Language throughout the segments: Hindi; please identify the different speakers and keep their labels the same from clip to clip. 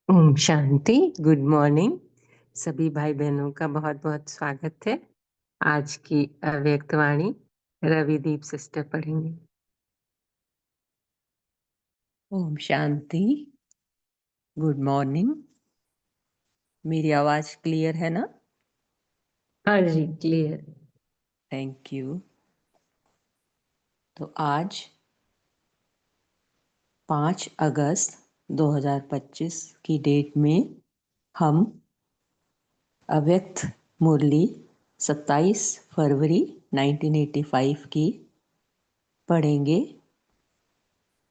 Speaker 1: ओम शांति। गुड मॉर्निंग सभी भाई बहनों का बहुत बहुत स्वागत है। आज की अव्यक्त वाणी रविदीप सिस्टर पढ़ेंगे।
Speaker 2: ओम शांति। Good morning. मेरी आवाज क्लियर है ना?
Speaker 1: हाँ जी, क्लियर।
Speaker 2: Thank you. तो आज 5 अगस्त 2025 की डेट में हम अव्यक्त मुरली 27 फरवरी 1985 की पढ़ेंगे।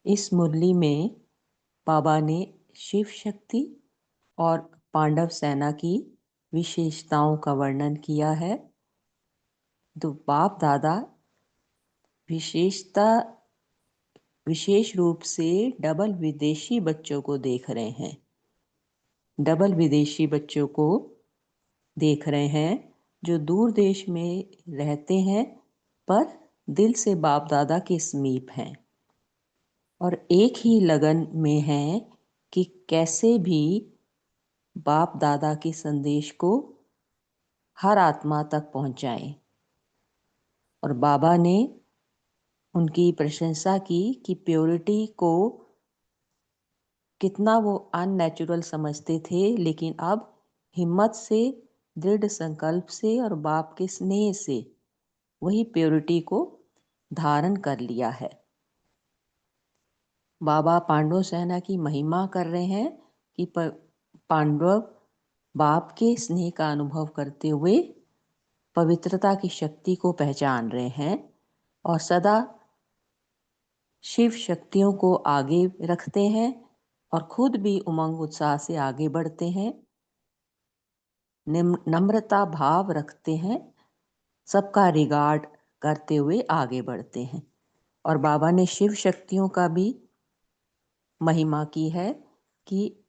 Speaker 2: इस मुरली में बाबा ने शिव शक्ति और पांडव सेना की विशेषताओं का वर्णन किया है। तो बाप दादा विशेष रूप से डबल विदेशी बच्चों को देख रहे हैं। डबल विदेशी बच्चों को देख रहे हैं जो दूर देश में रहते हैं पर दिल से बाप दादा के समीप हैं और एक ही लगन में हैं कि कैसे भी बाप दादा के संदेश को हर आत्मा तक पहुंचाएं। और बाबा ने उनकी प्रशंसा की कि प्योरिटी को कितना वो अननेचुरल समझते थे, लेकिन अब हिम्मत से, दृढ़ संकल्प से और बाप के स्नेह से वही प्योरिटी को धारण कर लिया है। बाबा पांडव सेना की महिमा कर रहे हैं कि पांडव बाप के स्नेह का अनुभव करते हुए पवित्रता की शक्ति को पहचान रहे हैं और सदा शिव शक्तियों को आगे रखते हैं और खुद भी उमंग उत्साह से आगे बढ़ते हैं, नम्रता भाव रखते हैं, सबका रिगार्ड करते हुए आगे बढ़ते हैं। और बाबा ने शिव शक्तियों का भी महिमा की है कि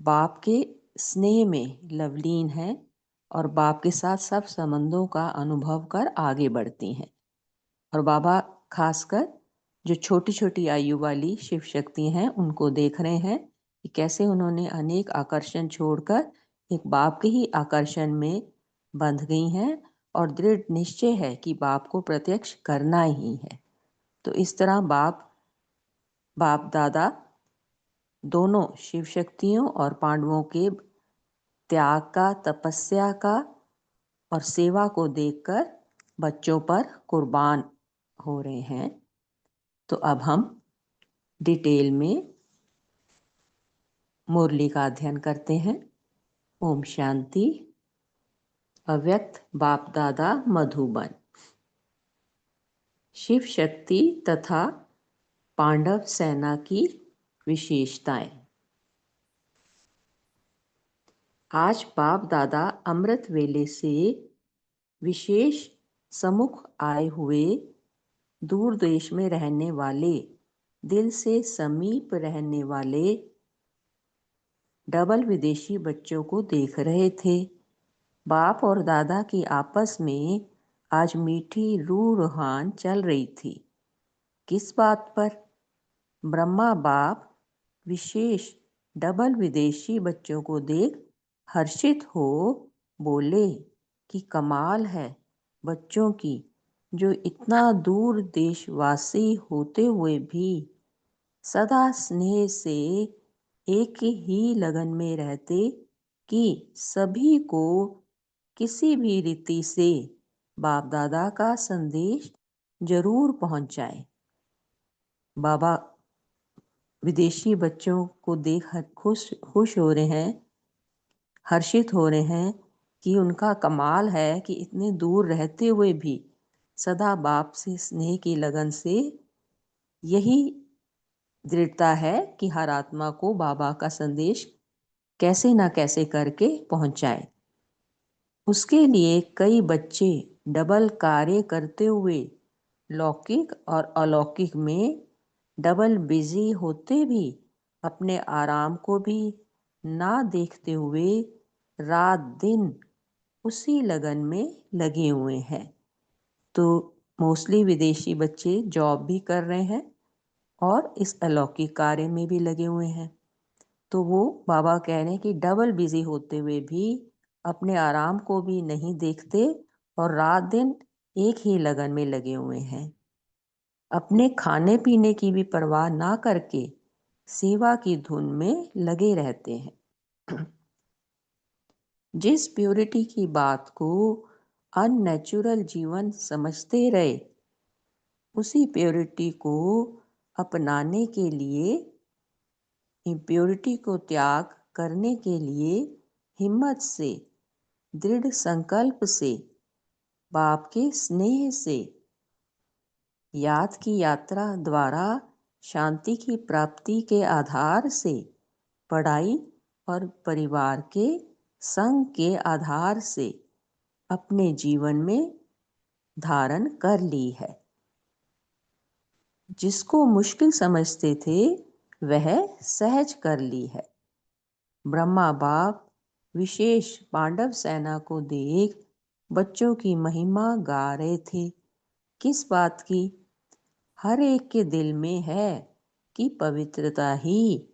Speaker 2: बाप के स्नेह में लवलीन हैं और बाप के साथ सब संबंधों का अनुभव कर आगे बढ़ती हैं। और बाबा खासकर जो छोटी छोटी आयु वाली शिव शक्ति हैं उनको देख रहे हैं कि कैसे उन्होंने अनेक आकर्षण छोड़कर एक बाप के ही आकर्षण में बंध गई हैं और दृढ़ निश्चय है कि बाप को प्रत्यक्ष करना ही है। तो इस तरह बाप दादा दोनों शिव शक्तियों और पांडवों के त्याग का, तपस्या का और सेवा को देखकर बच्चों पर कुर्बान हो रहे हैं। तो अब हम डिटेल में मुरली का अध्ययन करते हैं। ओम शांति। अव्यक्त बाप दादा मधुबन। शिव शक्ति तथा पांडव सेना की विशेषताएं। आज बाप दादा अमृत वेले से विशेष सम्मुख आए हुए दूर देश में रहने वाले, दिल से समीप रहने वाले डबल विदेशी बच्चों को देख रहे थे। बाप और दादा की आपस में आज मीठी रूहान चल रही थी। किस बात पर? ब्रह्मा बाप विशेष डबल विदेशी बच्चों को देख हर्षित हो बोले कि कमाल है बच्चों की, जो इतना दूर देशवासी होते हुए भी सदा स्नेह से एक ही लगन में रहते कि सभी को किसी भी रीति से बाप दादा का संदेश जरूर पहुंचाए। बाबा विदेशी बच्चों को देख खुश हो रहे हैं, हर्षित हो रहे हैं कि उनका कमाल है कि इतने दूर रहते हुए भी सदा बाप से स्नेह की लगन से यही दृढ़ता है कि हर आत्मा को बाबा का संदेश कैसे ना कैसे करके पहुंचाए। उसके लिए कई बच्चे डबल कार्य करते हुए लौकिक और अलौकिक में डबल बिजी होते भी अपने आराम को भी ना देखते हुए रात दिन उसी लगन में लगे हुए हैं। तो मोस्टली विदेशी बच्चे जॉब भी कर रहे हैं और इस अलौकिक कार्य में भी लगे हुए हैं। तो वो बाबा कह रहे हैं कि डबल बिजी होते हुए भी अपने आराम को भी नहीं देखते और रात दिन एक ही लगन में लगे हुए हैं। अपने खाने पीने की भी परवाह ना करके सेवा की धुन में लगे रहते हैं। जिस प्योरिटी की बात को अननेचुरल जीवन समझते रहे, उसी प्योरिटी को अपनाने के लिए, इम्प्योरिटी को त्याग करने के लिए हिम्मत से, दृढ़ संकल्प से, बाप के स्नेह से, याद की यात्रा द्वारा शांति की प्राप्ति के आधार से, पढ़ाई और परिवार के संग के आधार से अपने जीवन में धारण कर ली है। जिसको मुश्किल समझते थे वह सहज कर ली है। ब्रह्मा बाप विशेष पांडव सेना को देख बच्चों की महिमा गा रहे थे। किस बात की? हर एक के दिल में है कि पवित्रता ही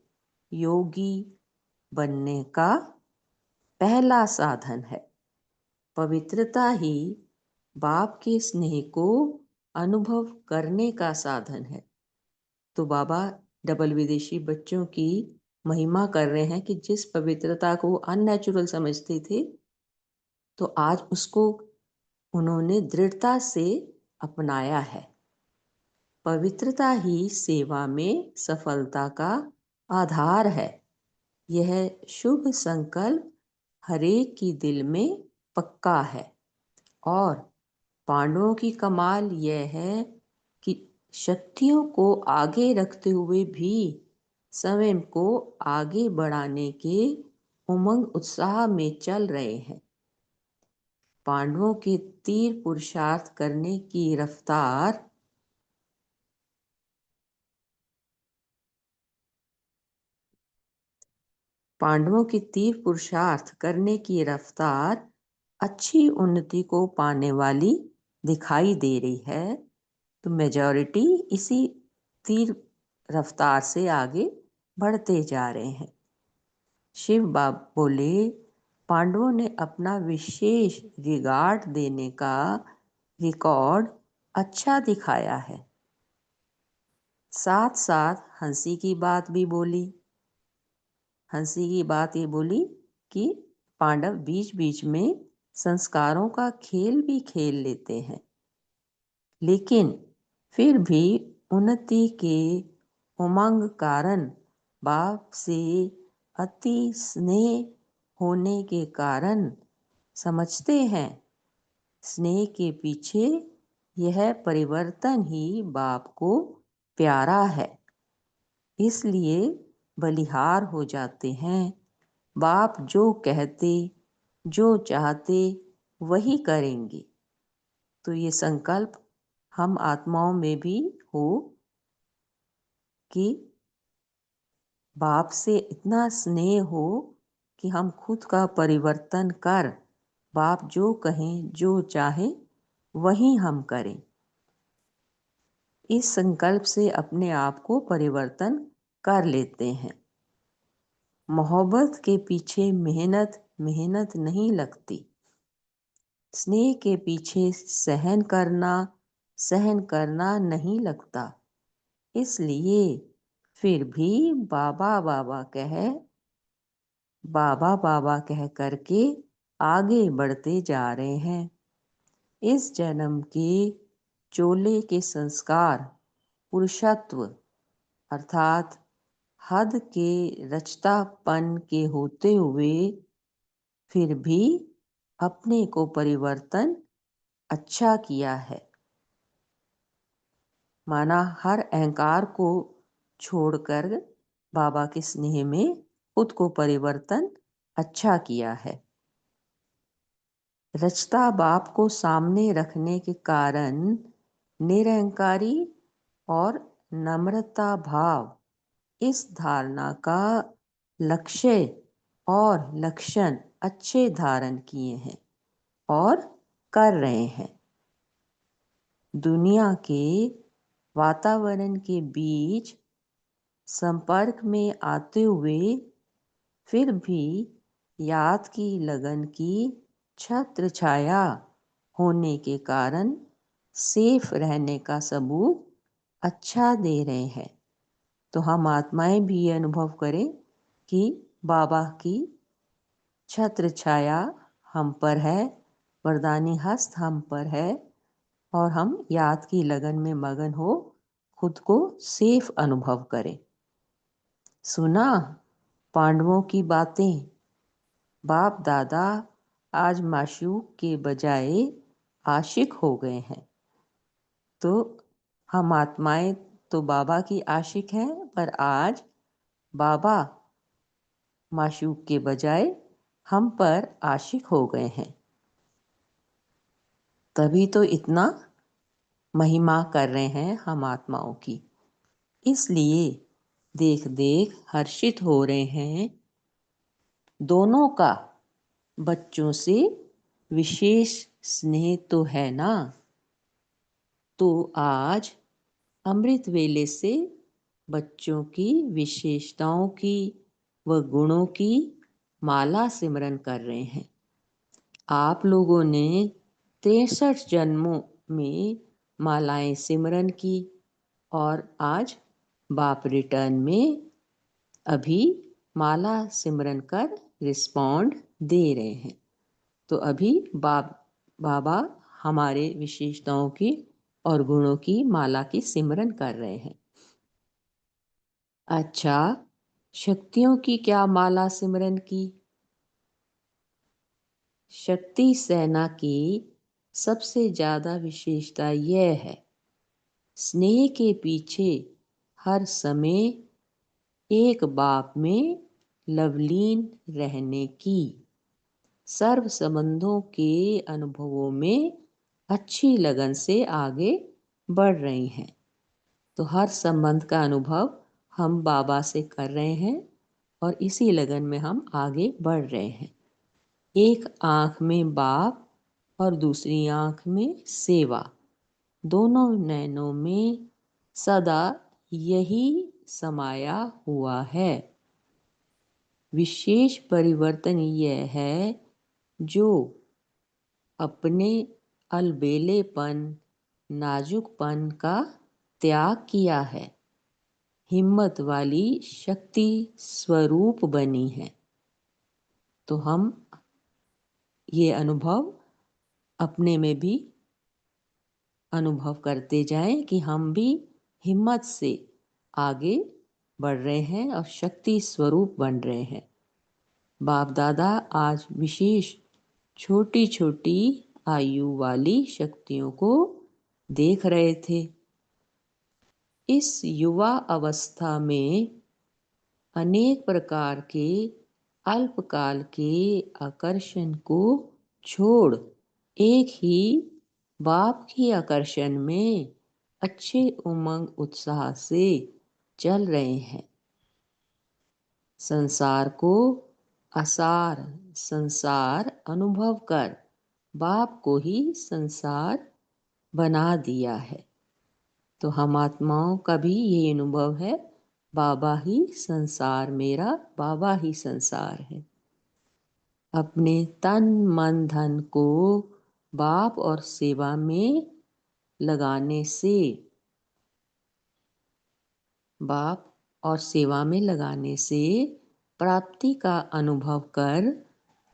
Speaker 2: योगी बनने का पहला साधन है। पवित्रता ही बाप के स्नेह को अनुभव करने का साधन है। तो बाबा डबल विदेशी बच्चों की महिमा कर रहे हैं कि जिस पवित्रता को अननेचुरल समझते थे, तो आज उसको उन्होंने दृढ़ता से अपनाया है। पवित्रता ही सेवा में सफलता का आधार है। यह शुभ संकल्प हरेक की दिल में पक्का है। और पांडवों की कमाल यह है कि शक्तियों को आगे रखते हुए भी स्वयं को आगे बढ़ाने के उमंग उत्साह में चल रहे हैं। पांडवों के तीर पुरुषार्थ करने की रफ्तार अच्छी उन्नति को पाने वाली दिखाई दे रही है। तो मेजॉरिटी इसी तीर रफ्तार से आगे बढ़ते जा रहे हैं। शिव बाबा बोले, पांडवों ने अपना विशेष रिगार्ड देने का रिकॉर्ड अच्छा दिखाया है। साथ साथ हंसी की बात भी बोली। हंसी की बात ये बोली कि पांडव बीच बीच में संस्कारों का खेल भी खेल लेते हैं, लेकिन फिर भी उन्नति के उमंग कारण बाप से अति स्नेह होने के कारण समझते हैं स्नेह के पीछे यह परिवर्तन ही बाप को प्यारा है, इसलिए बलिहार हो जाते हैं। बाप जो कहते, जो चाहते वही करेंगे। तो ये संकल्प हम आत्माओं में भी हो कि बाप से इतना स्नेह हो कि हम खुद का परिवर्तन कर बाप जो कहें, जो चाहे वही हम करें। इस संकल्प से अपने आप को परिवर्तन कर लेते हैं। मोहब्बत के पीछे मेहनत मेहनत नहीं लगती। स्नेह के पीछे सहन करना नहीं लगता। इसलिए फिर भी बाबा बाबा कह करके आगे बढ़ते जा रहे हैं। इस जन्म के चोले के संस्कार पुरुषत्व अर्थात हद के रचतापन के होते हुए फिर भी अपने को परिवर्तन अच्छा किया है। माना हर अहंकार को छोड़कर बाबा के स्नेह में खुद को परिवर्तन अच्छा किया है। रचता बाप को सामने रखने के कारण निरहंकारी और नम्रता भाव इस धारणा का लक्ष्य और लक्षण अच्छे धारण किए हैं और कर रहे हैं। दुनिया के वातावरण के बीच संपर्क में आते हुए फिर भी याद की लगन की छत्र छाया होने के कारण सेफ रहने का सबूत अच्छा दे रहे हैं। तो हम आत्माएं भी ये अनुभव करें कि बाबा की छत्र छाया हम पर है, वरदानी हस्त हम पर है और हम याद की लगन में मगन हो खुद को सेफ अनुभव करें। सुना पांडवों की बातें। बाप दादा आज माशूक के बजाय आशिक हो गए हैं। तो हम आत्माएं तो बाबा की आशिक हैं, पर आज बाबा माशूक के बजाय हम पर आशिक हो गए हैं। तभी तो इतना महिमा कर रहे हैं हम आत्माओं की। इसलिए देख देख हर्षित हो रहे हैं। दोनों का बच्चों से विशेष स्नेह तो है ना। तो आज अमृत वेले से बच्चों की विशेषताओं की व गुणों की माला सिमरन कर रहे हैं। आप लोगों ने 63 जन्मों में मालाएं सिमरन की और आज बाप रिटर्न में अभी माला सिमरन कर रिस्पॉन्ड दे रहे हैं। तो अभी बाबा हमारे विशेषताओं की और गुणों की माला की सिमरन कर रहे हैं। अच्छा, शक्तियों की क्या माला सिमरन की? शक्ति सेना की सबसे ज्यादा विशेषता यह है, स्नेह के पीछे हर समय एक बाप में लवलीन रहने की, सर्व संबंधों के अनुभवों में अच्छी लगन से आगे बढ़ रही हैं। तो हर संबंध का अनुभव हम बाबा से कर रहे हैं और इसी लगन में हम आगे बढ़ रहे हैं। एक आंख में बाप और दूसरी आंख में सेवा, दोनों नैनों में सदा यही समाया हुआ है। विशेष परिवर्तन यह है जो अपने अलबेलेपन नाजुकपन का त्याग किया है, हिम्मत वाली शक्ति स्वरूप बनी है। तो हम ये अनुभव अपने में भी अनुभव करते जाएं कि हम भी हिम्मत से आगे बढ़ रहे हैं और शक्ति स्वरूप बन रहे हैं। बाप दादा आज विशेष छोटी छोटी आयु वाली शक्तियों को देख रहे थे। इस युवा अवस्था में अनेक प्रकार के अल्पकाल के आकर्षण को छोड़ एक ही बाप के आकर्षण में अच्छे उमंग उत्साह से चल रहे हैं। संसार को असार संसार अनुभव कर बाप को ही संसार बना दिया है। तो हम आत्माओं का भी ये अनुभव है, बाबा ही संसार मेरा, बाबा ही संसार है। अपने तन मन धन को बाप और सेवा में लगाने से प्राप्ति का अनुभव कर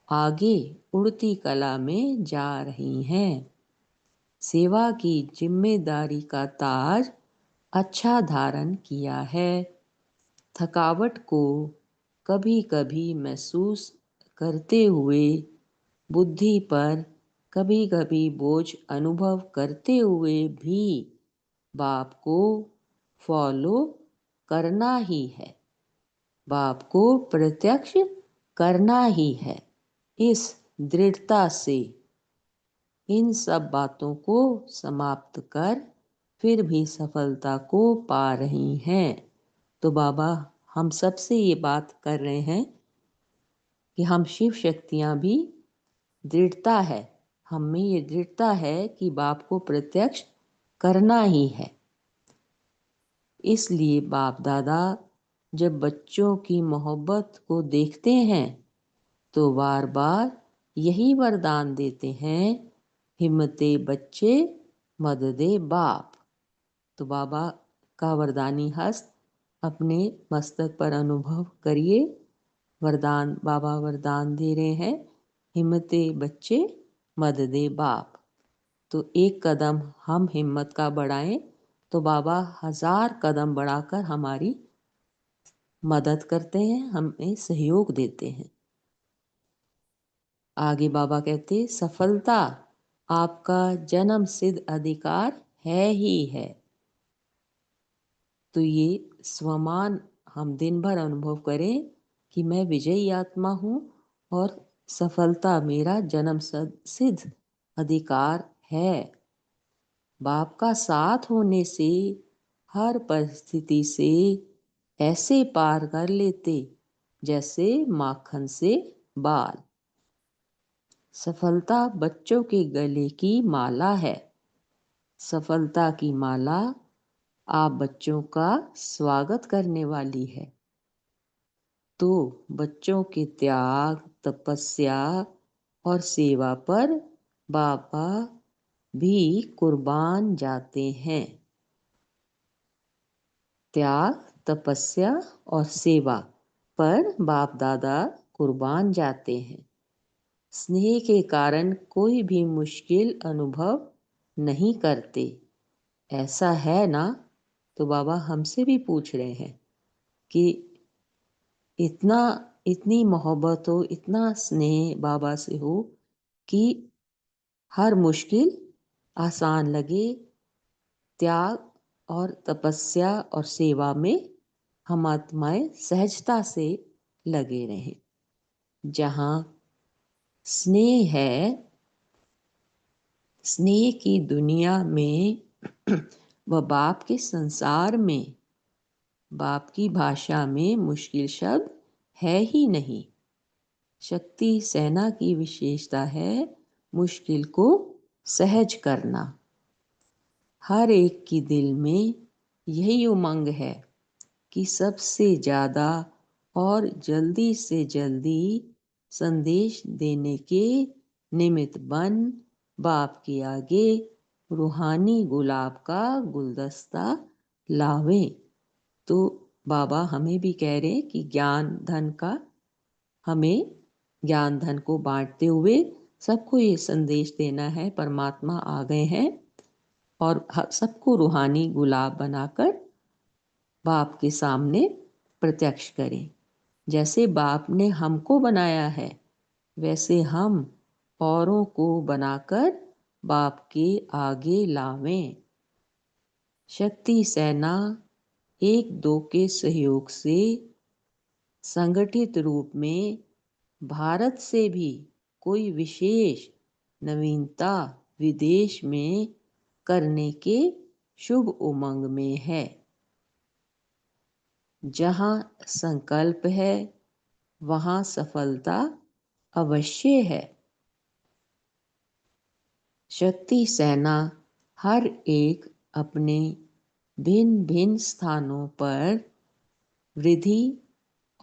Speaker 2: आगे उड़ती कला में जा रही हैं। सेवा की जिम्मेदारी का ताज अच्छा धारण किया है। थकावट को कभी कभी महसूस करते हुए, बुद्धि पर कभी कभी बोझ अनुभव करते हुए भी बाप को फॉलो करना ही है, बाप को प्रत्यक्ष करना ही है। इस दृढ़ता से इन सब बातों को समाप्त कर फिर भी सफलता को पा रही हैं। तो बाबा हम सबसे ये बात कर रहे हैं कि हम शिव शक्तियाँ भी दृढ़ता है, हम में ये दृढ़ता है कि बाप को प्रत्यक्ष करना ही है। इसलिए बाप दादा जब बच्चों की मोहब्बत को देखते हैं तो बार बार यही वरदान देते हैं, हिम्मते बच्चे मददे बाप। तो बाबा का वरदानी हस्त अपने मस्तक पर अनुभव करिए। वरदान बाबा वरदान दे रहे हैं, हिम्मते बच्चे मददे बाप। तो एक कदम हम हिम्मत का बढ़ाएं तो बाबा 1000 कदम बढ़ाकर हमारी मदद करते हैं, हमें सहयोग देते हैं। आगे बाबा कहते सफलता आपका जन्म सिद्ध अधिकार है ही है। तो ये स्वमान हम दिन भर अनुभव करें कि मैं विजयी आत्मा हूँ और सफलता मेरा जन्म सिद्ध अधिकार है। बाप का साथ होने से हर परिस्थिति से ऐसे पार कर लेते जैसे माखन से बाल। सफलता बच्चों के गले की माला है। सफलता की माला आप बच्चों का स्वागत करने वाली है। तो बच्चों के त्याग, तपस्या और सेवा पर बाबा भी कुर्बान जाते हैं। त्याग, तपस्या और सेवा पर बाप दादा कुर्बान जाते हैं। स्नेह के कारण कोई भी मुश्किल अनुभव नहीं करते। ऐसा है ना? तो बाबा हमसे भी पूछ रहे हैं कि इतनी मोहब्बत हो, इतना स्नेह बाबा से हो कि हर मुश्किल आसान लगे। त्याग और तपस्या और सेवा में हम आत्माएं सहजता से लगे रहें। जहाँ स्नेह है, स्नेह की दुनिया में व बाप के संसार में, बाप की भाषा में मुश्किल शब्द है ही नहीं। शक्ति सेना की विशेषता है मुश्किल को सहज करना। हर एक की दिल में यही उमंग है कि सबसे ज़्यादा और जल्दी से जल्दी संदेश देने के निमित्त बन बाप के आगे रूहानी गुलाब का गुलदस्ता लावें। तो बाबा हमें भी कह रहे हैं कि हमें ज्ञान धन को बांटते हुए सबको ये संदेश देना है, परमात्मा आ गए हैं और सबको रूहानी गुलाब बनाकर बाप के सामने प्रत्यक्ष करें। जैसे बाप ने हमको बनाया है वैसे हम औरों को बनाकर बाप के आगे लावें। शक्ति सेना एक दो के सहयोग से संगठित रूप में भारत से भी कोई विशेष नवीनता विदेश में करने के शुभ उमंग में है। जहाँ संकल्प है वहाँ सफलता अवश्य है। शक्ति सेना हर एक अपने भिन्न भिन्न स्थानों पर वृद्धि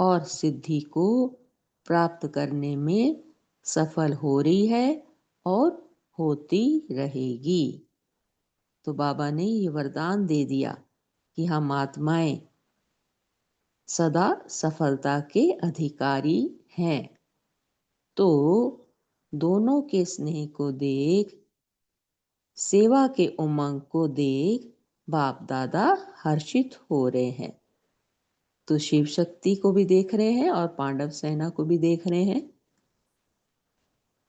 Speaker 2: और सिद्धि को प्राप्त करने में सफल हो रही है और होती रहेगी। तो बाबा ने ये वरदान दे दिया कि हम आत्माएं सदा सफलता के अधिकारी हैं। तो दोनों के स्नेह को देख, सेवा के उमंग को देख बाप दादा हर्षित हो रहे हैं। तो शिव शक्ति को भी देख रहे हैं और पांडव सेना को भी देख रहे हैं।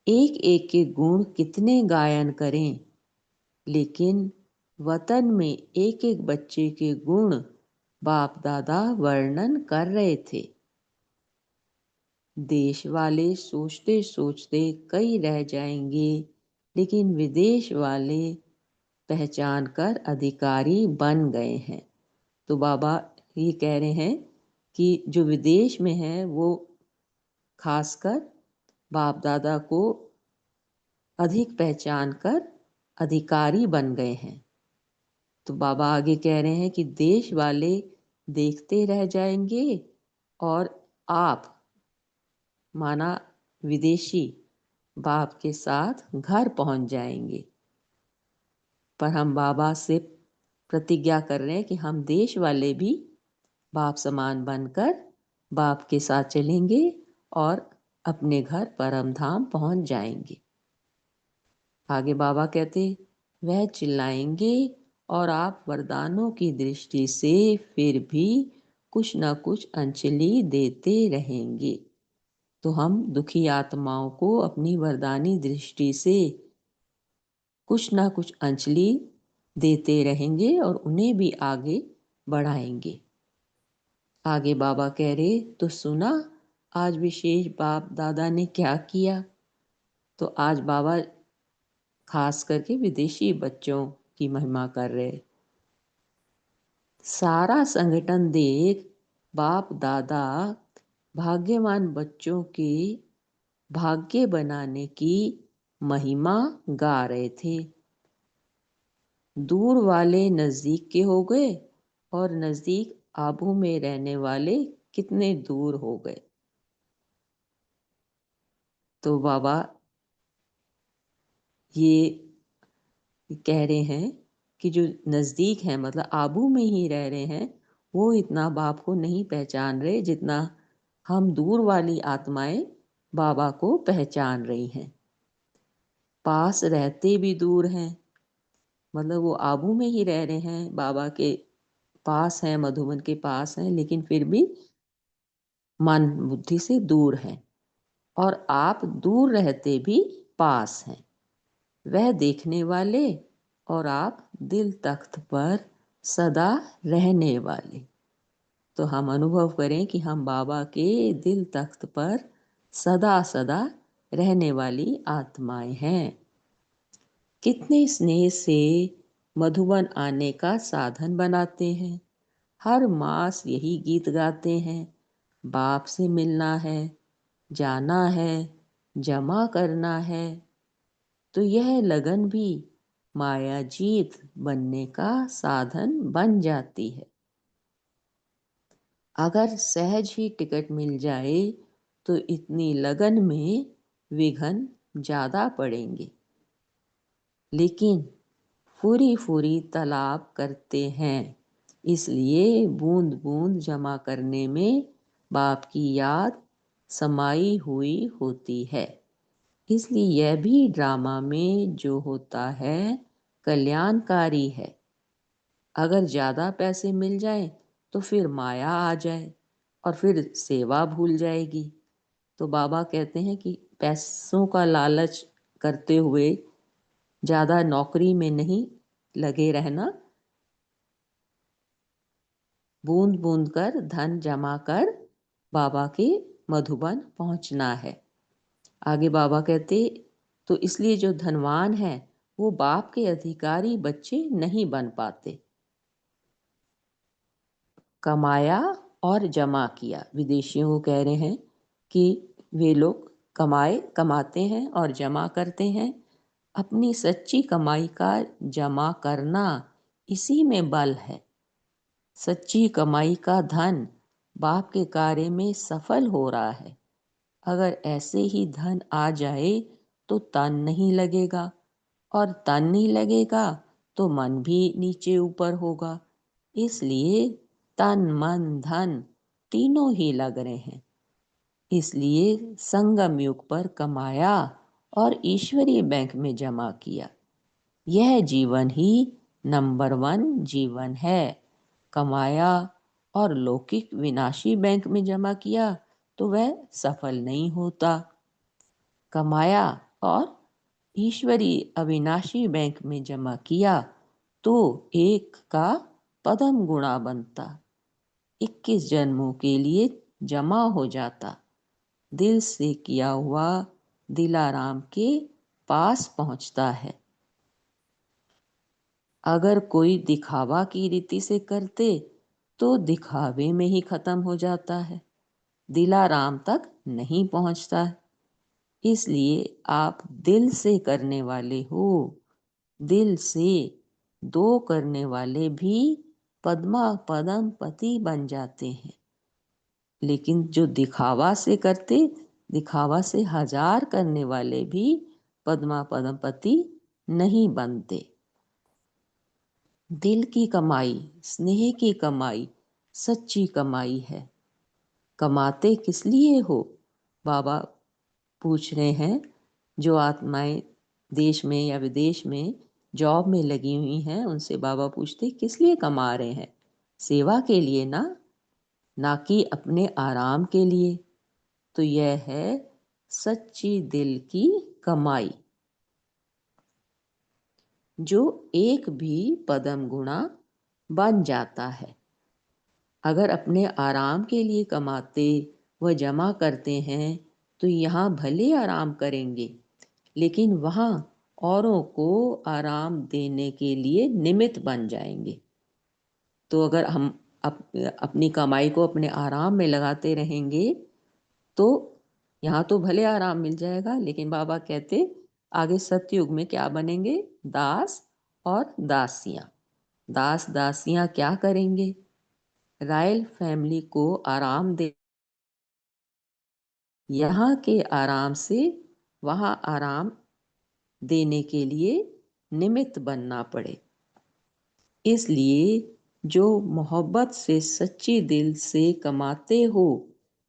Speaker 2: एक एक के गुण कितने गायन करें, लेकिन वतन में एक एक बच्चे के गुण बाप दादा वर्णन कर रहे थे। देश वाले सोचते सोचते कई रह जाएंगे, लेकिन विदेश वाले पहचान कर अधिकारी बन गए हैं। तो बाबा ये कह रहे हैं कि जो विदेश में है वो खासकर बाप दादा को अधिक पहचान कर अधिकारी बन गए हैं। तो बाबा आगे कह रहे हैं कि देश वाले देखते रह जाएंगे और आप माना विदेशी बाप के साथ घर पहुंच जाएंगे। पर हम बाबा से प्रतिज्ञा कर रहे हैं कि हम देश वाले भी बाप समान बनकर बाप के साथ चलेंगे और अपने घर परम धाम पहुंच जाएंगे। आगे बाबा कहते, वह चिल्लाएंगे और आप वरदानों की दृष्टि से फिर भी कुछ न कुछ अंजलि देते रहेंगे। तो हम दुखी आत्माओं को अपनी वरदानी दृष्टि से कुछ न कुछ अंजलि देते रहेंगे और उन्हें भी आगे बढ़ाएंगे। आगे बाबा कह रहे, तो सुना आज विशेष बाप दादा ने क्या किया। तो आज बाबा खास करके विदेशी बच्चों की महिमा कर रहे। सारा संगठन देख बाप दादा भाग्यवान बच्चों के भाग्य बनाने की महिमा गा रहे थे। दूर वाले नजदीक के हो गए और नजदीक आबू में रहने वाले कितने दूर हो गए। तो बाबा ये कह रहे हैं कि जो नजदीक है मतलब आबू में ही रह रहे हैं, वो इतना बाप को नहीं पहचान रहे जितना हम दूर वाली आत्माएं बाबा को पहचान रही हैं। पास रहते भी दूर हैं, मतलब वो आबू में ही रह रहे हैं, बाबा के पास हैं, मधुबन के पास हैं, लेकिन फिर भी मन बुद्धि से दूर हैं। और आप दूर रहते भी पास हैं, वह देखने वाले और आप दिल तख्त पर सदा रहने वाले। तो हम अनुभव करें कि हम बाबा के दिल तख्त पर सदा सदा रहने वाली आत्माएं हैं। कितने स्नेह से मधुबन आने का साधन बनाते हैं। हर मास यही गीत गाते हैं, बाप से मिलना है, जाना है, जमा करना है। तो यह लगन भी माया जीत बनने का साधन बन जाती है। अगर सहज ही टिकट मिल जाए तो इतनी लगन में विघन ज़्यादा पड़ेंगे, लेकिन फूरी फूरी तालाब करते हैं, इसलिए बूंद बूंद जमा करने में बाप की याद समाई हुई होती है। इसलिए यह भी ड्रामा में जो होता है कल्याणकारी है। अगर ज़्यादा पैसे मिल जाए तो फिर माया आ जाए और फिर सेवा भूल जाएगी। तो बाबा कहते हैं कि पैसों का लालच करते हुए ज़्यादा नौकरी में नहीं लगे रहना, बूंद बूंद कर धन जमा कर बाबा के मधुबन पहुंचना है। आगे बाबा कहते, तो इसलिए जो धनवान है वो बाप के अधिकारी बच्चे नहीं बन पाते। कमाया और जमा किया। विदेशियों को कह रहे हैं कि वे लोग कमाते हैं और जमा करते हैं। अपनी सच्ची कमाई का जमा करना, इसी में बल है। सच्ची कमाई का धन बाप के कार्य में सफल हो रहा है। अगर ऐसे ही धन आ जाए तो तन नहीं लगेगा, और तन नहीं लगेगा तो मन भी नीचे ऊपर होगा। इसलिए तन मन धन तीनों ही लग रहे हैं। इसलिए संगम युग पर कमाया और ईश्वरीय बैंक में जमा किया। यह जीवन ही नंबर 1 जीवन है। कमाया और लौकिक विनाशी बैंक में जमा किया तो वह सफल नहीं होता। कमाया और ईश्वरीय अविनाशी बैंक में जमा किया तो एक का पदम गुणा बनता, 21 जन्मों के लिए जमा हो जाता। दिल से किया हुआ दिलाराम के पास पहुंचता है। अगर कोई दिखावा की रीति से करते तो दिखावे में ही खत्म हो जाता है, दिलाराम तक नहीं पहुंचता है। इसलिए आप दिल से करने वाले हो। दिल से दो करने वाले भी पद्मा पदम पति बन जाते हैं। लेकिन जो दिखावा से करते, दिखावा से 1000 करने वाले भी पद्मा पदम पति नहीं बनते। दिल की कमाई, स्नेह की कमाई सच्ची कमाई है। कमाते किस लिए हो? बाबा पूछ रहे हैं। जो आत्माएं देश में या विदेश में जॉब में लगी हुई हैं, उनसे बाबा पूछते किस लिए कमा रहे हैं? सेवा के लिए ना कि अपने आराम के लिए। तो यह है सच्ची दिल की कमाई, जो एक भी पदम गुणा बन जाता है। अगर अपने आराम के लिए कमाते व जमा करते हैं तो यहाँ भले आराम करेंगे, लेकिन वहाँ औरों को आराम देने के लिए निमित्त बन जाएंगे। तो अगर हम अपनी कमाई को अपने आराम में लगाते रहेंगे तो यहाँ तो भले आराम मिल जाएगा, लेकिन बाबा कहते आगे सतयुग में क्या बनेंगे? दास और दासियाँ। दास दासियाँ क्या करेंगे? रॉयल फैमिली को आराम दे, यहाँ के आराम से वहाँ आराम देने के लिए निमित्त बनना पड़े। इसलिए जो मोहब्बत से सच्ची दिल से कमाते हो,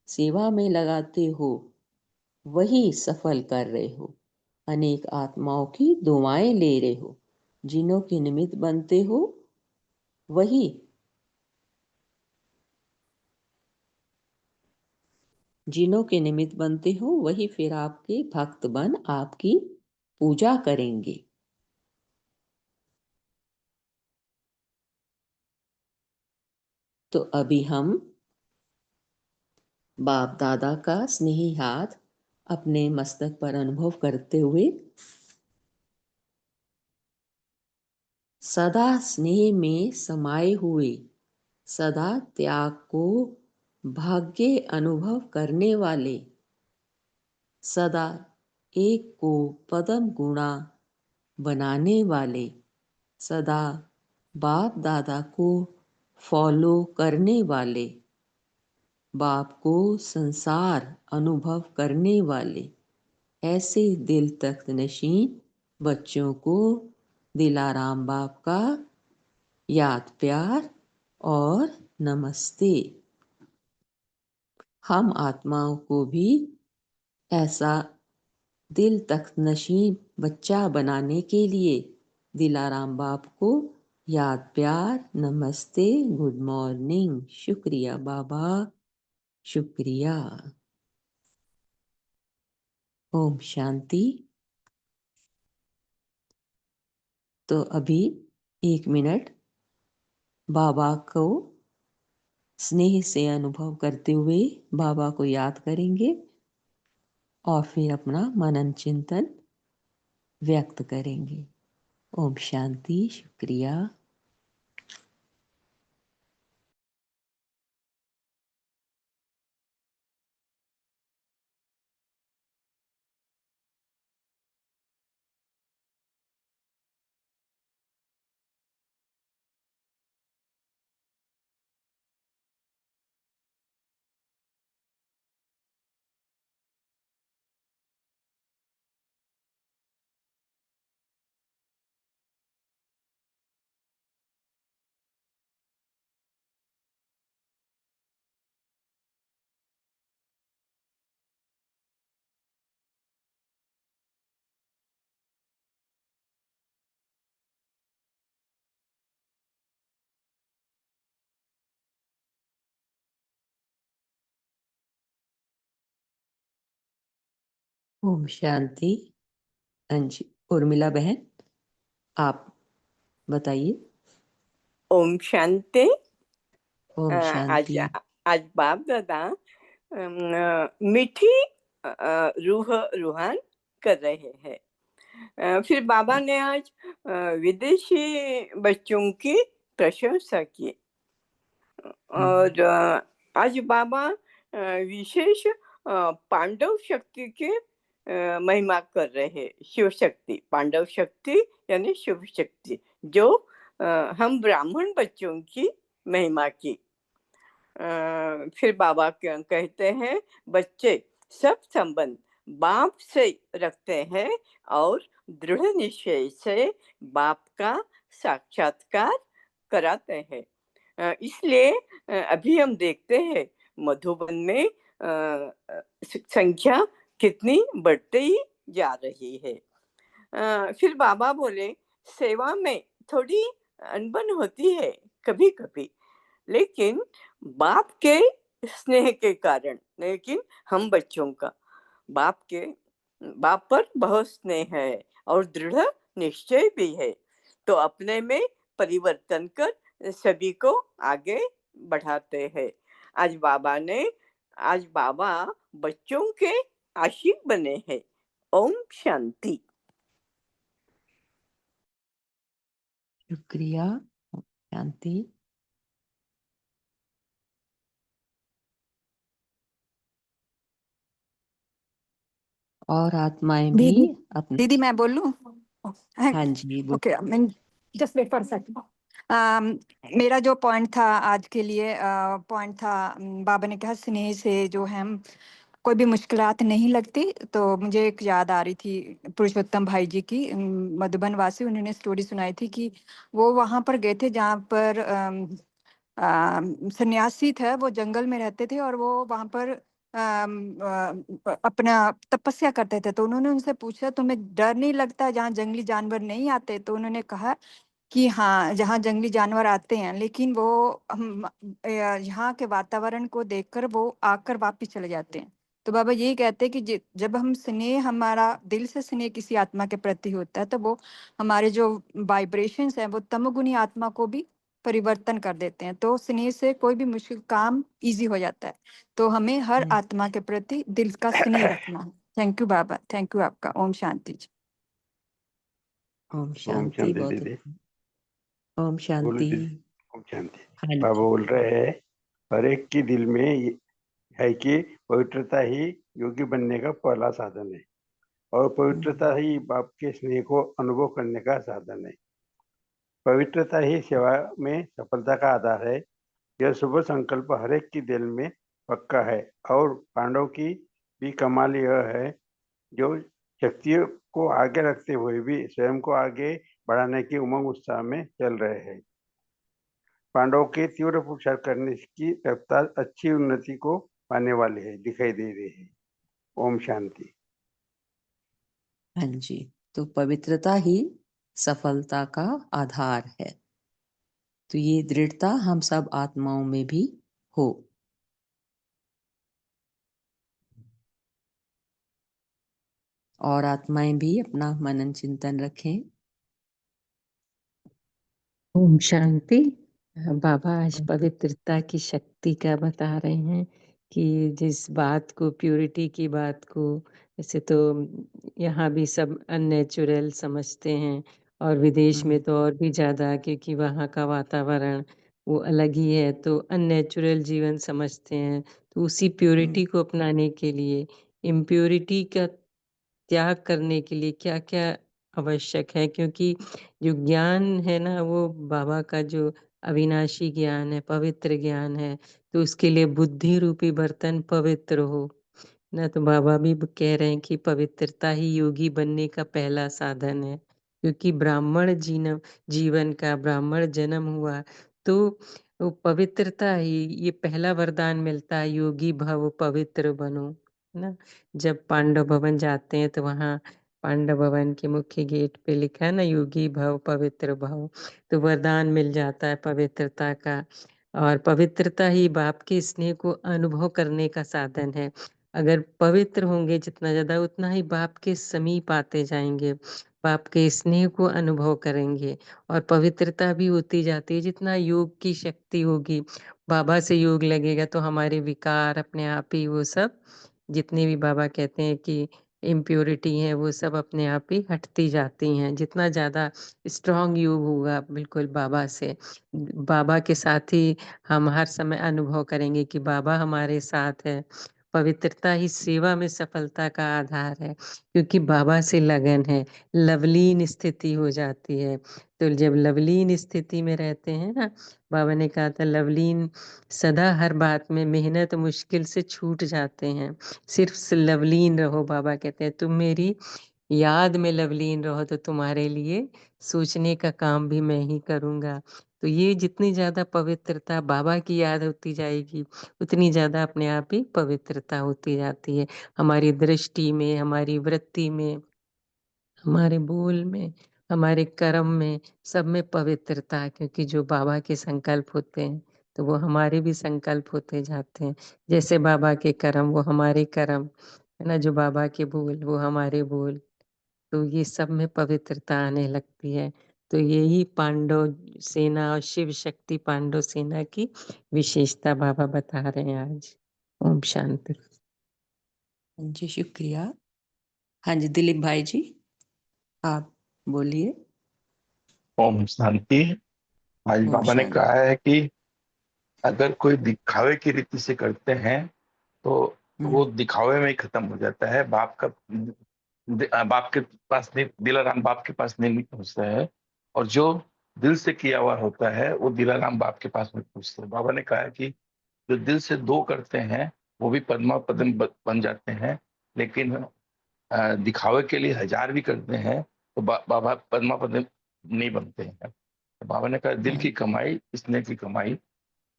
Speaker 2: सेवा में लगाते हो, वही सफल कर रहे हो। अनेक आत्माओं की दुआएं ले रहे हो। जिन्हों के निमित्त बनते हो वही जिनों के निमित्त बनते हो वही फिर आपके भक्त बन आपकी पूजा करेंगे। तो अभी हम बाप दादा का स्नेही हाथ अपने मस्तक पर अनुभव करते हुए सदा स्नेह में समाये हुए, सदा त्याग को भाग्य अनुभव करने वाले, सदा एक को पदम गुणा बनाने वाले, सदा बाप दादा को फॉलो करने वाले, बाप को संसार अनुभव करने वाले, ऐसे दिल तख्त नशीं बच्चों को दिलाराम बाप का याद प्यार और नमस्ते। हम आत्माओं को भी ऐसा दिल तख्त नशीं बच्चा बनाने के लिए दिलाराम बाप को याद प्यार नमस्ते, गुड मॉर्निंग, शुक्रिया बाबा, शुक्रिया। ओम शांति। तो अभी 1 मिनट बाबा को स्नेह से अनुभव करते हुए बाबा को याद करेंगे और फिर अपना मनन चिंतन व्यक्त करेंगे। ओम शांति। शुक्रिया। ओम शांति। अंजी उर्मिला बहन, आप बताइए।
Speaker 3: ओम शांति।
Speaker 2: ओम
Speaker 3: आज
Speaker 2: शांति।
Speaker 3: आज बाप दादा मीठी रूह रूहान कर रहे हैं। फिर बाबा ने आज विदेशी बच्चों की प्रशंसा की और आज बाबा विशेष पांडव शक्ति के महिमा कर रहे हैं। शिव शक्ति, पांडव शक्ति यानी शिव शक्ति, जो हम ब्राह्मण बच्चों की महिमा की। फिर बाबा कहते हैं बच्चे सब संबंध बाप से रखते हैं और दृढ़ निश्चय से बाप का साक्षात्कार कराते हैं। इसलिए अभी हम देखते हैं मधुबन में संख्या कितनी बढ़ती ही जा रही है। फिर बाबा बोले सेवा में थोड़ी अनबन होती है कभी कभी, लेकिन बाप के स्नेह के कारण, लेकिन हम बच्चों का बाप पर बहुत स्नेह है और दृढ़ निश्चय भी है, तो अपने में परिवर्तन कर सभी को आगे बढ़ाते हैं। आज बाबा बच्चों के आशिक बने हैं। ओम शांति।
Speaker 2: शुक्रिया। शांति। और आत्माएं भी
Speaker 4: दीदी
Speaker 2: अपने।
Speaker 4: दीदी मैं बोलूं?
Speaker 2: हाँ जी,
Speaker 4: ओके, मैं जस्ट वेट फॉर सेकंड। मेरा जो पॉइंट था आज के लिए, पॉइंट था बाबा ने कहा स्नेह से जो है हम कोई भी मुश्किलात नहीं लगती। तो मुझे एक याद आ रही थी पुरुषोत्तम भाई जी की, मधुबन वासी। उन्होंने स्टोरी सुनाई थी कि वो वहां पर गए थे जहाँ पर सन्यासी थे, वो जंगल में रहते थे और वो वहां पर अपना तपस्या करते थे। तो उन्होंने उनसे पूछा तुम्हें डर नहीं लगता जहाँ जंगली जानवर नहीं आते? तो उन्होंने कहा कि हाँ, जहाँ जंगली जानवर आते हैं, लेकिन वो हम यहाँ के वातावरण को देखकर वो आकर वापिस चले जाते हैं। तो बाबा यही कहते हैं कि जब हम स्नेह, हमारा दिल से स्नेह किसी आत्मा के प्रति होता है, तो वो हमारे जो वाइब्रेशंस हैं वो तमोगुनी आत्मा को भी परिवर्तन कर देते हैं। तो स्नेह से कोई भी मुश्किल काम इजी हो जाता है। तो हमें हर आत्मा के प्रति दिल का स्नेह रखना है। Thank you Baba, thank you आपका। ओम शांति जी।
Speaker 2: ओम शांति। बहुत
Speaker 5: दीदी।
Speaker 2: ओम
Speaker 5: बोलो
Speaker 2: शांति।
Speaker 5: दीदी। ओम शांति।
Speaker 2: हाँ जी।
Speaker 5: बाबा बोल रहे हैं हर एक के दिल में ये है कि पवित्रता ही योगी बनने का पहला साधन है और पवित्रता ही बाप के स्नेह को अनुभव करने का साधन है। पवित्रता ही सेवा में सफलता का आधार है। यह शुभ संकल्प हर एक की दिल में पक्का है और पांडव की भी कमाल यह है जो शक्तियों को आगे रखते हुए भी स्वयं को आगे बढ़ाने की उमंग उत्साह में चल रहे हैं। पांडवों के तीव्र पुरुषार्थ करने की रफ्तार अच्छी उन्नति को पाने वाले है, दिखाई दे रही है। ओम शांति।
Speaker 2: हाँ जी। तो पवित्रता ही सफलता का आधार है। तो ये दृढ़ता हम सब आत्माओं में भी हो। और आत्माएं भी अपना मनन चिंतन रखें।
Speaker 1: ओम शांति। बाबा आज पवित्रता की शक्ति का बता रहे हैं कि जिस बात को, प्यूरिटी की बात को, वैसे तो यहाँ भी सब अननेचुरल समझते हैं और विदेश में तो और भी ज्यादा, क्योंकि वहाँ का वातावरण वो अलग ही है, तो अननेचुरल जीवन समझते हैं। तो उसी प्यूरिटी को अपनाने के लिए इम्प्योरिटी का त्याग करने के लिए क्या क्या आवश्यक है, क्योंकि जो ज्ञान है ना, वो बाबा का जो अविनाशी ज्ञान है, पवित्र ज्ञान है, तो उसके लिए बुद्धि रूपी बर्तन पवित्र हो ना। तो बाबा भी कह रहे हैं कि पवित्रता ही योगी बनने का पहला साधन है, क्योंकि जीवन का ब्राह्मण जन्म हुआ तो वो पवित्रता ही, ये पहला वरदान मिलता है, योगी भव पवित्र बनो ना। जब पांडव भवन जाते हैं तो वहाँ पांडव भवन के मुख्य गेट पे लिखा है ना, योगी भव पवित्र भव, तो वरदान मिल जाता है पवित्रता का। और पवित्रता ही बाप के स्नेह को अनुभव करने का साधन है। अगर पवित्र होंगे जितना ज्यादा, उतना ही बाप के समीप आते जाएंगे, बाप के स्नेह को अनुभव करेंगे। और पवित्रता भी होती जाती है, जितना योग की शक्ति होगी, बाबा से योग लगेगा तो हमारे विकार अपने आप ही वो सब, जितने भी बाबा कहते हैं कि इम्प्योरिटी है, वो सब अपने आप ही हटती जाती हैं। जितना ज्यादा स्ट्रांग योग होगा बिल्कुल बाबा से, बाबा के साथ ही हम हर समय अनुभव करेंगे कि बाबा हमारे साथ है। पवित्रता ही सेवा में सफलता का आधार है, क्योंकि बाबा से लगन है, लवलीन स्थिति हो जाती है। तो जब लवलीन स्थिति में रहते हैं ना, बाबा ने कहा था लवलीन सदा हर बात में मेहनत मुश्किल से छूट जाते हैं। सिर्फ लवलीन रहो, बाबा कहते हैं तुम मेरी याद में लवलीन रहो तो तुम्हारे लिए सोचने का काम भी मैं ही करूंगा। तो ये जितनी ज्यादा पवित्रता बाबा की याद होती जाएगी, उतनी ज्यादा अपने आप ही पवित्रता होती जाती है, हमारी दृष्टि में, हमारी वृत्ति में, हमारे बोल में, हमारे कर्म में, सब में पवित्रता है। क्योंकि जो बाबा के संकल्प होते हैं तो वो हमारे भी संकल्प होते जाते हैं। जैसे बाबा के कर्म वो हमारे कर्म है ना, जो बाबा के बोल वो हमारे बोल, तो ये सब में पवित्रता आने लगती है। तो यही पांडव सेना और शिव शक्ति पांडव सेना की विशेषता बाबा बता रहे हैं आज। ओम शांति।
Speaker 2: जी शुक्रिया। हाँ जी दिलीप भाई जी, आप बोलिए।
Speaker 6: ओम शांति। आज
Speaker 2: ओम
Speaker 6: बाबा ने
Speaker 2: शांति।
Speaker 6: कहा है कि अगर कोई दिखावे की रीति से करते हैं तो वो दिखावे में ही खत्म हो जाता है। बाप के पास नहीं, दिलाराम बाप के पास नहीं पहुंचता है। और जो दिल से किया हुआ होता है वो दिलाराम बाप के पास नहीं पहुंचता है। बाबा ने कहा है कि जो दिल से दो करते हैं वो भी पद्मा पद्म बन जाते हैं, लेकिन दिखावे के लिए हजार भी करते हैं तो बाबा पद्मा पद्म नहीं बनते हैं। तो बाबा ने कहा दिल की कमाई, स्नेह की कमाई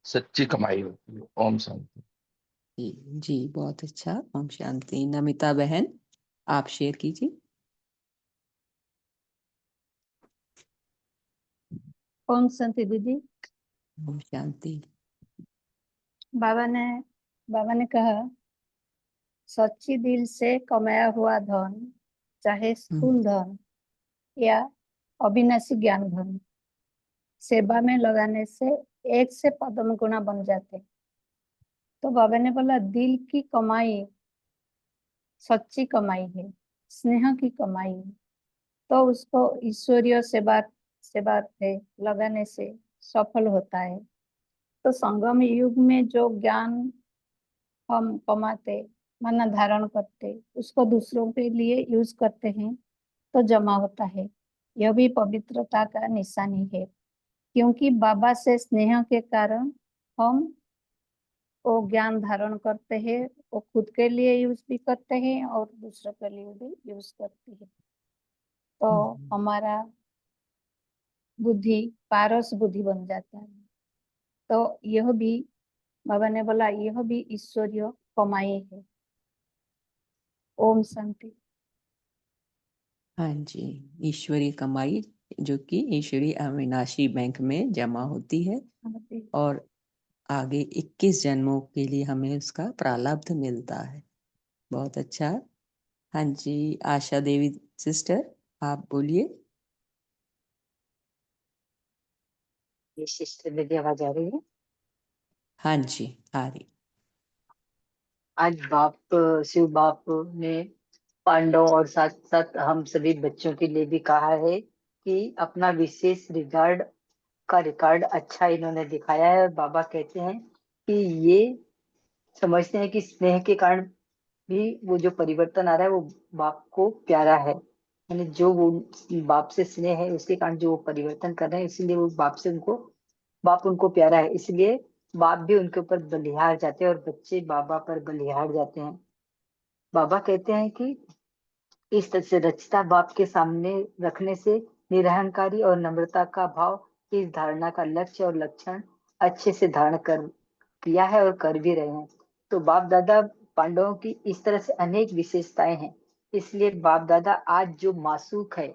Speaker 6: सच्ची कमाई होती है। ओम शांति।
Speaker 2: जी बहुत अच्छा। ओम शांति। नमिता बहन आप शेयर कीजिए।
Speaker 7: ओम शांति दीदी।
Speaker 2: ओम शांति।
Speaker 7: बाबा ने कहा सच्ची दिल से कमाया हुआ धन, चाहे स्थूल धन या अविनाशी ज्ञान धन, सेवा में लगाने से 1 से पद्म गुना बन जाते। तो बाबा ने बोला दिल की कमाई सच्ची कमाई है, स्नेह की कमाई है, तो उसको ईश्वरीय सेवा में लगाने से सफल होता है। तो संगम युग में जो ज्ञान हम कमाते, माना धारण करते, उसको दूसरों के लिए यूज करते हैं तो जमा होता है। यह भी पवित्रता का निशानी है, क्योंकि बाबा से स्नेह के कारण हम वो ज्ञान धारण करते हैं, वो खुद के लिए यूज भी करते हैं और दूसरों के लिए भी यूज करते हैं। तो हमारा बुद्धि पारस बुद्धि बन जाता है। तो यह भी बाबा ने बोला यह भी ईश्वरीय कमाई है। ओम शांति।
Speaker 2: हाँ जी, ईश्वरीय कमाई जो कि ईश्वरीय अविनाशी बैंक में जमा होती है और आगे 21 जन्मों के लिए हमें उसका प्रारब्ध मिलता है। बहुत अच्छा। हाँ जी आशा देवी सिस्टर आप बोलिए।
Speaker 1: ये सिस्टर मेरी आवाज आ रही है?
Speaker 2: हाँ जी, आ रही।
Speaker 8: आज शिव बाप ने पांडवों और साथ साथ हम सभी बच्चों के लिए भी कहा है कि अपना विशेष रिकॉर्ड अच्छा इन्होंने दिखाया है। और बाबा कहते हैं कि ये समझते हैं कि स्नेह के कारण भी वो जो परिवर्तन आ रहा है वो बाप को प्यारा है। यानी जो वो बाप से स्नेह है उसके कारण जो वो परिवर्तन कर रहे हैं, इसीलिए वो बाप उनको प्यारा है। इसलिए बाप भी उनके ऊपर बलिहार जाते हैं और बच्चे बाबा पर बलिहार जाते हैं। बाबा कहते हैं कि इस तरह से रचिता बाप के सामने रखने से निरहंकारी और नम्रता का भाव इस धारणा का लक्ष्य और लक्षण अच्छे से धारण कर किया है और कर भी रहे हैं। तो बाप दादा पांडवों की इस तरह से अनेक विशेषताएं हैं। इसलिए बाप दादा आज जो मासूक है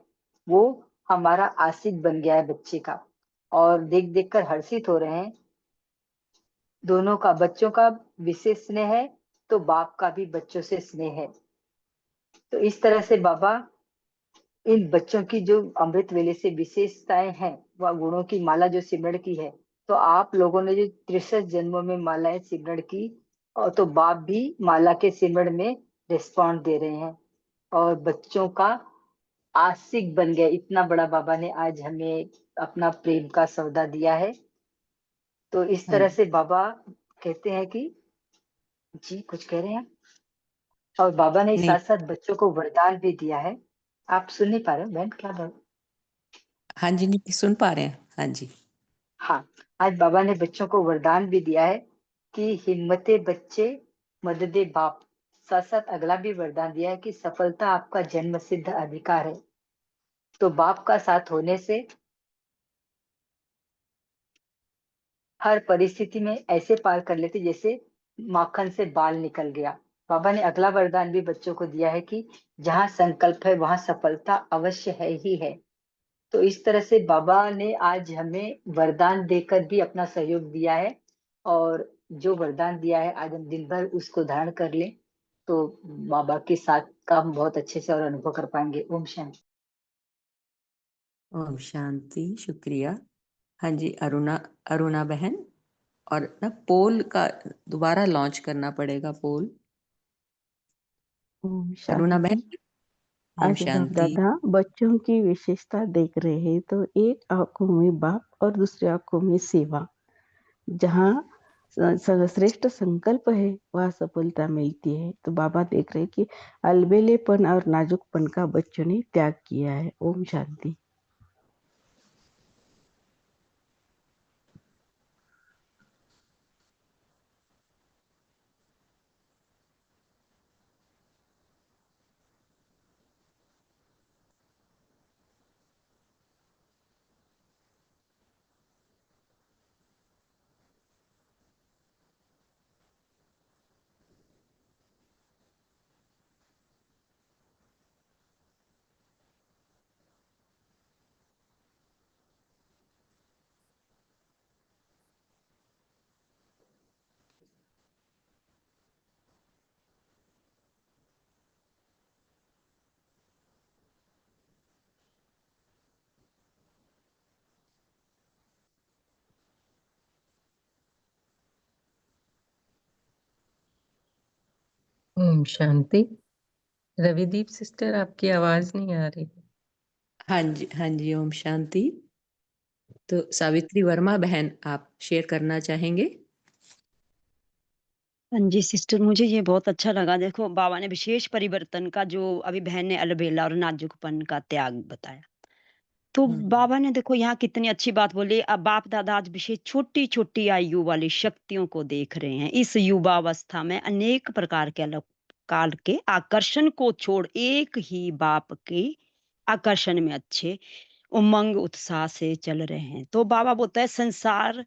Speaker 8: वो हमारा आशिक बन गया है बच्चे का, और देख देख कर हर्षित हो रहे हैं। दोनों का, बच्चों का विशेष स्नेह है तो बाप का भी बच्चों से स्नेह है। तो इस तरह से बाबा इन बच्चों की जो अमृत वेले से विशेषताएं हैं वह गुणों की माला जो सिमरण की है, तो आप लोगों ने जो 63 जन्मों में मालाएं सिमरण की, और तो बाप भी माला के सिमरण में रिस्पॉन्ड दे रहे हैं और बच्चों का आशिक बन गए। इतना बड़ा बाबा ने आज हमें अपना प्रेम का सौदा दिया है। तो इस
Speaker 2: हाँ
Speaker 8: तरह से बाबा कहते हैं कि जी कुछ कह रहे हैं। और बाबा ने
Speaker 2: नहीं,
Speaker 8: साथ साथ बच्चों को वरदान भी दिया है। आप सुन नहीं पा रहे हो बहन? क्या बात?
Speaker 2: हाँ जी, नहीं सुन पा रहे हैं। हाँ जी।
Speaker 8: हाँ, आज बाबा ने बच्चों को वरदान भी दिया है कि हिम्मते बच्चे मददे बाप। साथ साथ अगला भी वरदान दिया है कि सफलता आपका जन्म सिद्ध अधिकार है। तो बाप का साथ होने से हर परिस्थिति में ऐसे पार कर लेते जैसे माखन से बाल निकल गया। बाबा ने अगला वरदान भी बच्चों को दिया है कि जहाँ संकल्प है वहां सफलता अवश्य है ही है। तो इस तरह से बाबा ने आज हमें वरदान देकर भी अपना सहयोग दिया है, और जो वरदान दिया है आज हम दिन भर उसको धारण कर लें तो बाबा के साथ का हम बहुत अच्छे से और अनुभव कर पाएंगे। ओम शांति।
Speaker 2: ओम शांति, शुक्रिया। हाँ जी, अरुणा बहन। और ना पोल का दोबारा लॉन्च करना पड़ेगा, पोल।
Speaker 9: ओम
Speaker 2: अरुणा
Speaker 9: शांति।
Speaker 2: बहन। ओम
Speaker 9: आज बाप
Speaker 2: शांति।
Speaker 9: दादा बच्चों की विशेषता देख रहे हैं, तो एक आंखों में बाप और दूसरी आंखों में सेवा। जहाँ श्रेष्ठ संकल्प है वह सफलता मिलती है। तो बाबा देख रहे हैं कि अलबेलेपन और नाजुकपन का बच्चों ने त्याग किया है। ओम शांति।
Speaker 1: ओम शांति। रविदीप सिस्टर आपकी आवाज नहीं आ रही।
Speaker 2: हाँ जी, हाँ जी, ओम शांति। तो सावित्री वर्मा बहन, आप शेयर करना चाहेंगे?
Speaker 10: हाँ जी सिस्टर, मुझे ये बहुत अच्छा लगा। देखो बाबा ने विशेष परिवर्तन का, जो अभी बहन ने अलबेला और नाजुकपन का त्याग बताया, तो बाबा ने देखो यहाँ कितनी अच्छी बात बोली। अब बाप दादा आज विशेष छोटी छोटी आयु वाली शक्तियों को देख रहे हैं। इस युवावस्था में अनेक प्रकार के अलग काल के आकर्षण को छोड़ एक ही बाप के आकर्षण में अच्छे उमंग उत्साह से चल रहे हैं। तो बाबा बोलता है संसार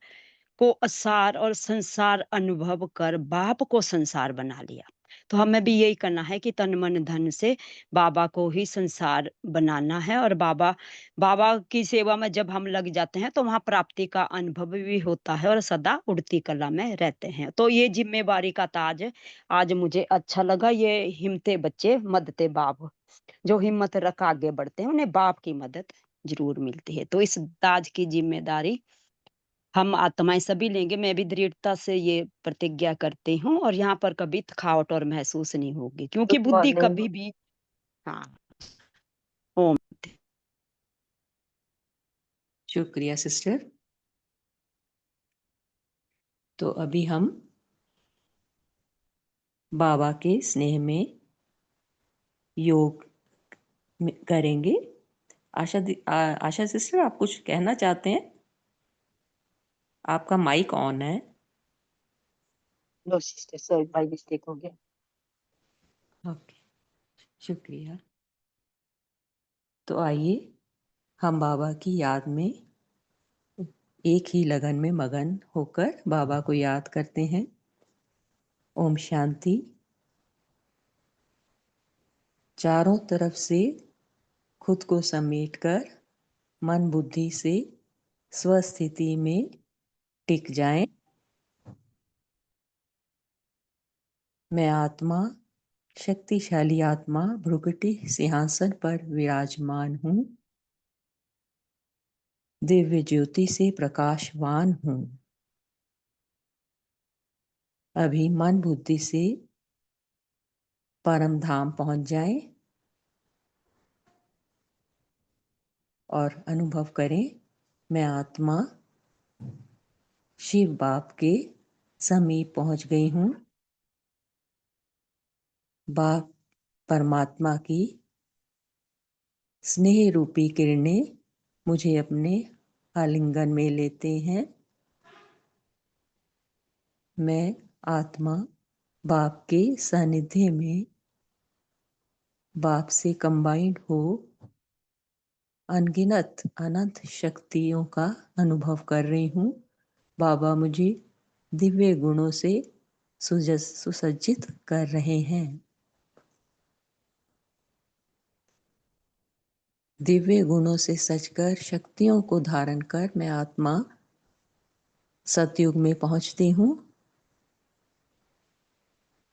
Speaker 10: को असार और संसार अनुभव कर बाप को संसार बना लिया। तो हमें भी यही करना है कि तन मन धन से बाबा को ही संसार बनाना है। और बाबा बाबा की सेवा में जब हम लग जाते हैं तो वहां प्राप्ति का अनुभव भी होता है और सदा उड़ती कला में रहते हैं। तो ये जिम्मेवारी का ताज आज मुझे अच्छा लगा। ये हिम्मते बच्चे मदते बाप, जो हिम्मत रख आगे बढ़ते हैं उन्हें बाप की मदद जरूर मिलती है। तो इस ताज की जिम्मेदारी हम आत्माएं सभी लेंगे। मैं भी दृढ़ता से ये प्रतिज्ञा करती हूँ, और यहाँ पर कभी थकावट और महसूस नहीं होगी, क्योंकि
Speaker 8: गुड
Speaker 10: बुद्धि
Speaker 8: मॉर्निंग।
Speaker 10: कभी भी। हाँ। ओम।
Speaker 2: शुक्रिया सिस्टर। तो अभी हम बाबा के स्नेह में योग करेंगे। आशा सिस्टर, आप कुछ कहना चाहते हैं? आपका माइक ऑन है।
Speaker 8: No sister, sorry, by mistake हो गया।
Speaker 2: ओके, शुक्रिया। तो आइए हम बाबा की याद में एक ही लगन में मगन होकर बाबा को याद करते हैं। ओम शांति। चारों तरफ से खुद को समेटकर मन बुद्धि से स्वस्थिति में टिक जाएं। मैं आत्मा, शक्तिशाली आत्मा भ्रुकुटी सिंहासन पर विराजमान हूँ। दिव्य ज्योति से प्रकाशवान हूँ। अभी मन बुद्धि से परम धाम पहुंच जाएं और अनुभव करें, मैं आत्मा शिव बाप के समीप पहुंच गई हूँ। बाप परमात्मा की स्नेह रूपी किरणें मुझे अपने आलिंगन में लेते हैं। मैं आत्मा बाप के सानिध्य में बाप से कंबाइंड हो अनगिनत अनंत शक्तियों का अनुभव कर रही हूँ। बाबा मुझे दिव्य गुणों से सुसज्जित कर रहे हैं। दिव्य गुणों से सजकर शक्तियों को धारण कर मैं आत्मा सतयुग में पहुंचती हूँ।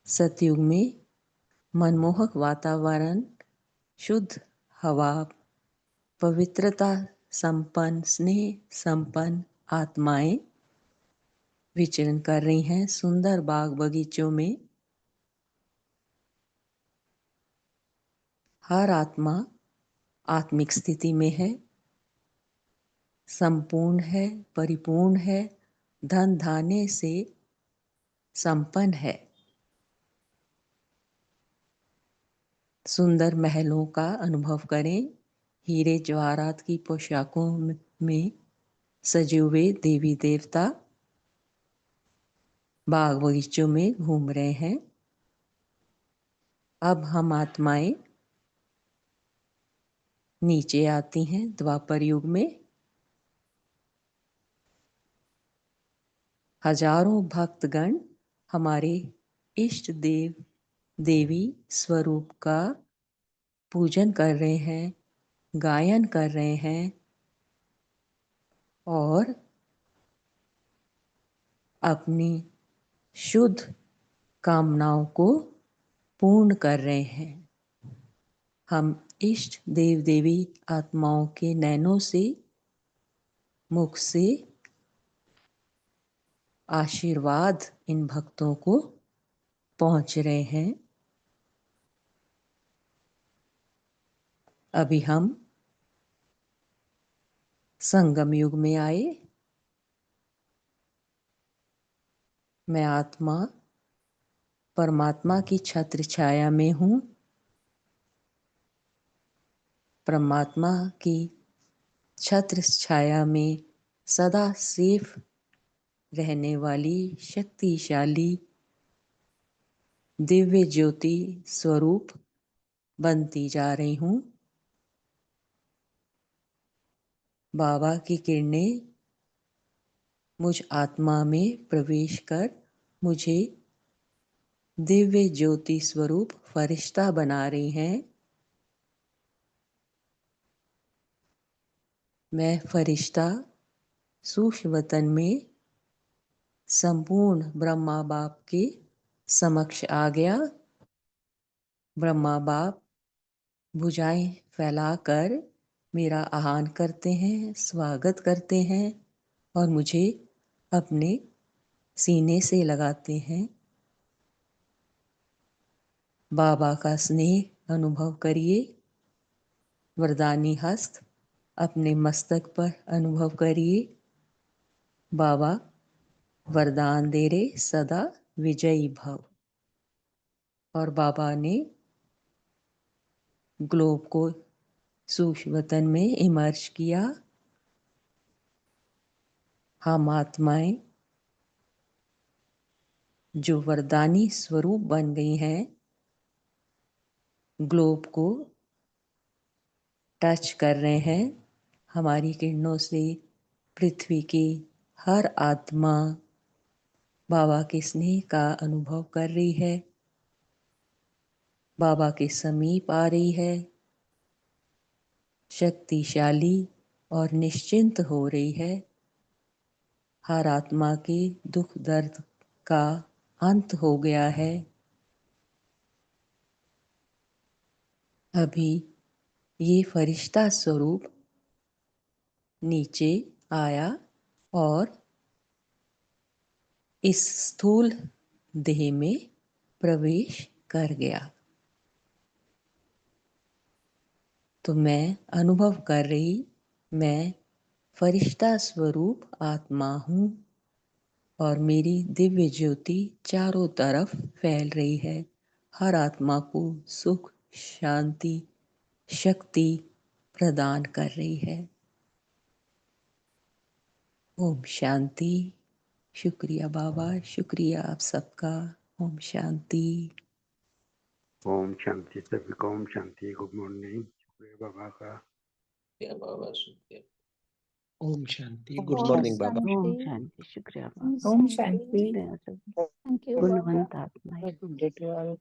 Speaker 2: सतयुग में मनमोहक वातावरण, शुद्ध हवा, पवित्रता संपन्न, स्नेह संपन्न आत्माएं विचरण कर रही हैं। सुंदर बाग बगीचों में हर आत्मा आत्मिक स्थिति में है, संपूर्ण है, परिपूर्ण है, धन धान्य से संपन्न है। सुंदर महलों का अनुभव करें। हीरे जवाहरात की पोशाकों में सजे हुए देवी देवता बाग बगीचों में घूम रहे हैं। अब हम आत्माएं नीचे आती हैं द्वापर युग में। हजारों भक्तगण हमारे इष्ट देव देवी स्वरूप का पूजन कर रहे हैं, गायन कर रहे हैं और अपनी शुद्ध कामनाओं को पूर्ण कर रहे हैं। हम इष्ट देव देवी आत्माओं के नैनों से, मुख से आशीर्वाद इन भक्तों को पहुंच रहे हैं। अभी हम संगम युग में आए। मैं आत्मा परमात्मा की छत्र छाया में हूँ। परमात्मा की छत्र छाया में सदा सेफ रहने वाली शक्तिशाली दिव्य ज्योति स्वरूप बनती जा रही हूँ। बाबा की किरणें मुझ आत्मा में प्रवेश कर मुझे दिव्य ज्योति स्वरूप फरिश्ता बना रही हैं। मैं फरिश्ता सूक्ष्म वतन में संपूर्ण ब्रह्मा बाप के समक्ष आ गया। ब्रह्मा बाप भुजाएं फैलाकर मेरा आह्वान करते हैं, स्वागत करते हैं और मुझे अपने सीने से लगाते हैं। बाबा का स्नेह अनुभव करिए। वरदानी हस्त अपने मस्तक पर अनुभव करिए। बाबा वरदान दे रहे सदा विजयी भव। और बाबा ने ग्लोब को सूक्ष्म वतन में इमर्ज किया। हम आत्माएं जो वरदानी स्वरूप बन गई हैं, ग्लोब को टच कर रहे हैं। हमारी किरणों से पृथ्वी की हर आत्मा बाबा के स्नेह का अनुभव कर रही है, बाबा के समीप आ रही है, शक्तिशाली और निश्चिंत हो रही है। हर आत्मा के दुख दर्द का अंत हो गया है। अभी ये फरिश्ता स्वरूप नीचे आया और इस स्थूल देह में प्रवेश कर गया। तो मैं अनुभव कर रही, मैं फरिश्ता स्वरूप आत्मा हूँ और मेरी दिव्य ज्योति चारों तरफ फैल रही है। हर आत्मा को सुख, शांति, शक्ति प्रदान कर रही है। ओम शांति। शुक्रिया बाबा, शुक्रिया आप सबका। ओम शांति।
Speaker 5: ओम शांति सभी को। ओम शांति। Good morning. शुक्रिया बाबा का।
Speaker 11: बाबा शुक्रिया। ओम शांति। गुड
Speaker 7: ओम
Speaker 11: मॉर्निंग बाबा।
Speaker 9: ओम
Speaker 7: शांति।
Speaker 9: शांति। शुक्रिया
Speaker 7: ओम
Speaker 9: बाबा।
Speaker 7: शांति।
Speaker 9: शुक्रिया सभी
Speaker 7: थैंक यू
Speaker 9: गुणवंत आत्माएं।
Speaker 11: Good day to all.